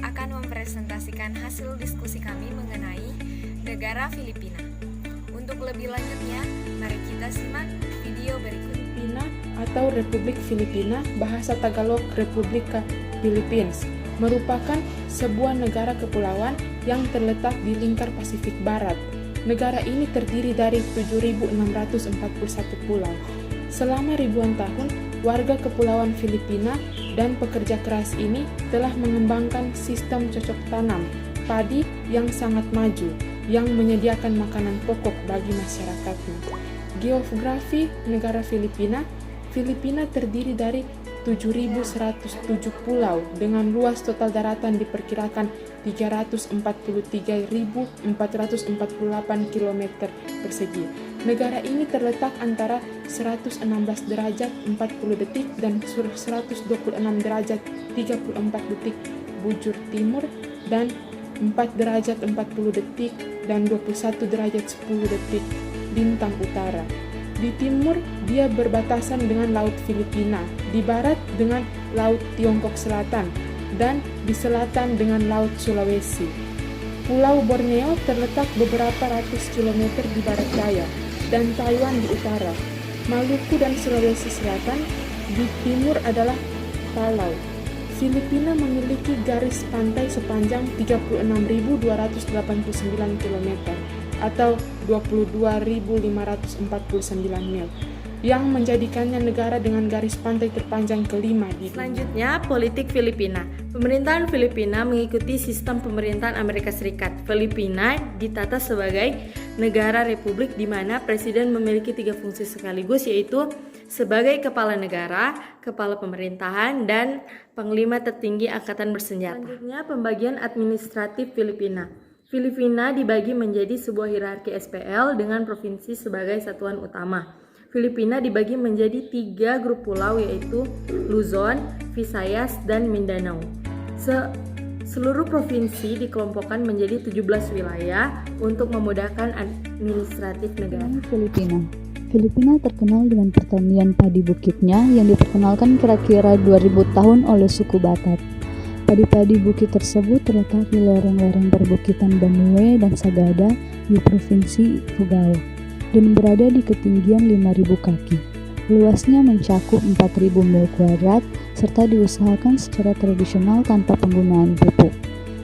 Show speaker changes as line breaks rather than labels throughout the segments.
akan mempresentasikan hasil diskusi kami mengenai negara Filipina. Untuk lebih lanjutnya, mari kita simak video berikut.
Filipina atau Republik Filipina, bahasa Tagalog Republika Philippines, merupakan sebuah negara kepulauan yang terletak di lingkar Pasifik Barat. Negara ini terdiri dari 7.641 pulau. Selama ribuan tahun, warga kepulauan Filipina dan pekerja keras ini telah mengembangkan sistem cocok tanam padi yang sangat maju, yang menyediakan makanan pokok bagi masyarakatnya. Geografi negara Filipina terdiri dari 7.107 pulau dengan luas total daratan diperkirakan 343.448 km persegi. Negara ini terletak antara 116 derajat 40 detik dan 126 derajat 34 detik bujur timur dan 4 derajat 40 detik dan 21 derajat 10 detik bintang utara. Di timur, dia berbatasan dengan Laut Filipina, di barat dengan Laut Tiongkok Selatan, dan di selatan dengan Laut Sulawesi. Pulau Borneo terletak beberapa ratus kilometer di barat daya, dan Taiwan di utara. Maluku dan Sulawesi Selatan di timur adalah Palau. Filipina memiliki garis pantai sepanjang 36.289 km atau 22.549 mil, yang menjadikannya negara dengan garis pantai terpanjang kelima di dunia.
Selanjutnya, politik Filipina. Pemerintahan Filipina mengikuti sistem pemerintahan Amerika Serikat. Filipina ditata sebagai negara republik di mana presiden memiliki 3 fungsi sekaligus, yaitu sebagai kepala negara, kepala pemerintahan, dan panglima tertinggi angkatan bersenjata. Selanjutnya, pembagian administratif Filipina. Filipina dibagi menjadi sebuah hierarki SPL dengan provinsi sebagai satuan utama. Filipina dibagi menjadi 3 grup pulau, yaitu Luzon, Visayas, dan Mindanao. Seluruh provinsi dikelompokkan menjadi 17 wilayah untuk memudahkan administratif negara.
Filipina terkenal dengan pertanian padi bukitnya yang diperkenalkan kira-kira 2000 tahun oleh suku Batak. Padi-padi bukit tersebut terletak di lereng-lereng perbukitan Banue dan Sagada di Provinsi Ifugao dan berada di ketinggian 5.000 kaki. Luasnya mencakup 4.000 mil kuadrat serta diusahakan secara tradisional tanpa penggunaan pupuk.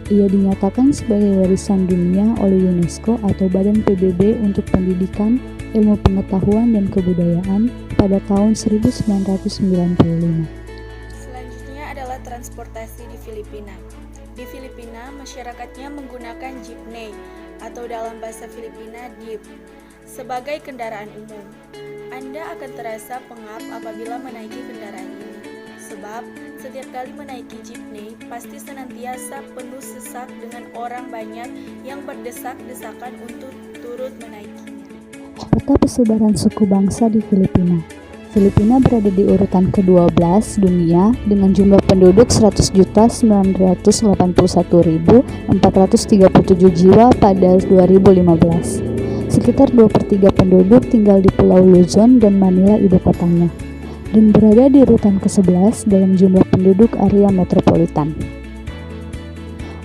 Ia dinyatakan sebagai warisan dunia oleh UNESCO atau Badan PBB untuk pendidikan, ilmu pengetahuan dan kebudayaan pada tahun 1995.
Transportasi di Filipina. Di Filipina, masyarakatnya menggunakan jeepney atau dalam bahasa Filipina jeep sebagai kendaraan umum. Anda akan terasa pengap apabila menaiki kendaraan ini, sebab setiap kali menaiki jeepney pasti senantiasa penuh sesak dengan orang banyak yang berdesak-desakan untuk turut menaiki.
Peta persebaran suku bangsa di Filipina. Filipina berada di urutan ke-12 dunia dengan jumlah penduduk 100.981.437 jiwa pada 2015. Sekitar 2/3 penduduk tinggal di Pulau Luzon dan Manila ibu kotanya, dan berada di urutan ke-11 dalam jumlah penduduk area metropolitan.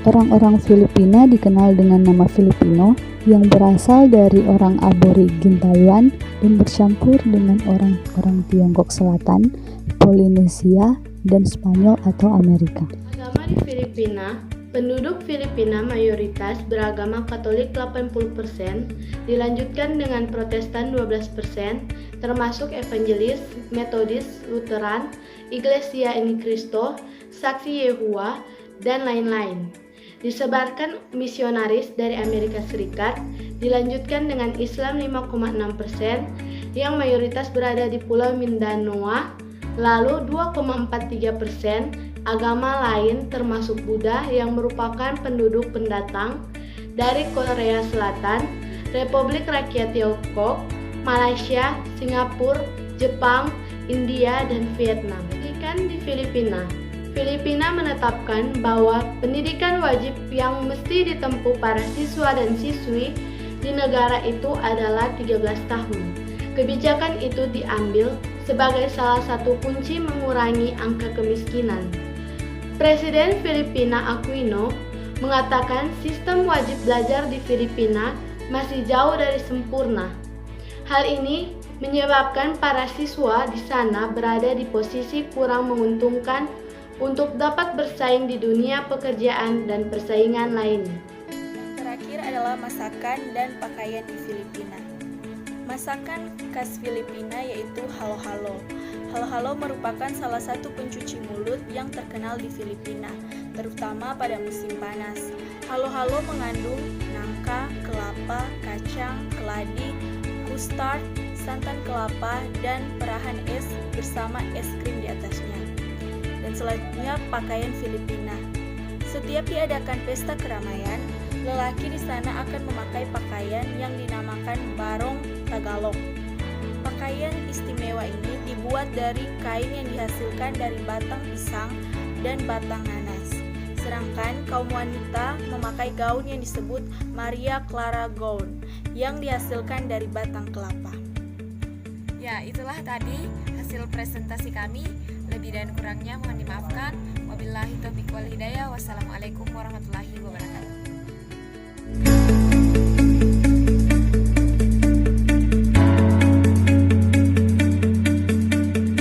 Orang-orang Filipina dikenal dengan nama Filipino yang berasal dari orang aborigin Taiwan dan bercampur dengan orang-orang Tiongkok Selatan, Polinesia, dan Spanyol atau Amerika.
Agama di Filipina. Penduduk Filipina mayoritas beragama Katolik 80%, dilanjutkan dengan Protestan 12%, termasuk Evangelis, Metodis, Lutheran, Iglesia Ni Cristo, Saksi Yehova, dan lain-lain. Disebarkan misionaris dari Amerika Serikat, dilanjutkan dengan Islam 5,6% yang mayoritas berada di Pulau Mindanao, lalu 2,43% agama lain termasuk Buddha yang merupakan penduduk pendatang dari Korea Selatan, Republik Rakyat Tiongkok, Malaysia, Singapura, Jepang, India, dan Vietnam. Pendidikan di Filipina. Filipina menetapkan bahwa pendidikan wajib yang mesti ditempuh para siswa dan siswi di negara itu adalah 13 tahun. Kebijakan itu diambil sebagai salah satu kunci mengurangi angka kemiskinan. Presiden Filipina Aquino mengatakan sistem wajib belajar di Filipina masih jauh dari sempurna. Hal ini menyebabkan para siswa di sana berada di posisi kurang menguntungkan untuk dapat bersaing di dunia pekerjaan dan persaingan lainnya.
Terakhir adalah masakan dan pakaian di Filipina. Masakan khas Filipina yaitu halo-halo. Halo-halo merupakan salah satu pencuci mulut yang terkenal di Filipina, terutama pada musim panas. Halo-halo mengandung nangka, kelapa, kacang, keladi, custard, santan kelapa, dan perahan es bersama es krim di atasnya. Dan selanjutnya pakaian Filipina. Setiap diadakan pesta keramaian, lelaki di sana akan memakai pakaian yang dinamakan barong Tagalog. Pakaian istimewa ini dibuat dari kain yang dihasilkan dari batang pisang dan batang nanas. Sedangkan kaum wanita memakai gaun yang disebut Maria Clara Gown yang dihasilkan dari batang kelapa.
Ya, itulah tadi hasil presentasi kami. Lebih dan kurangnya mohon dimaafkan. Wabillahi taufiq wal hidayah. Wassalamualaikum warahmatullahi wabarakatuh.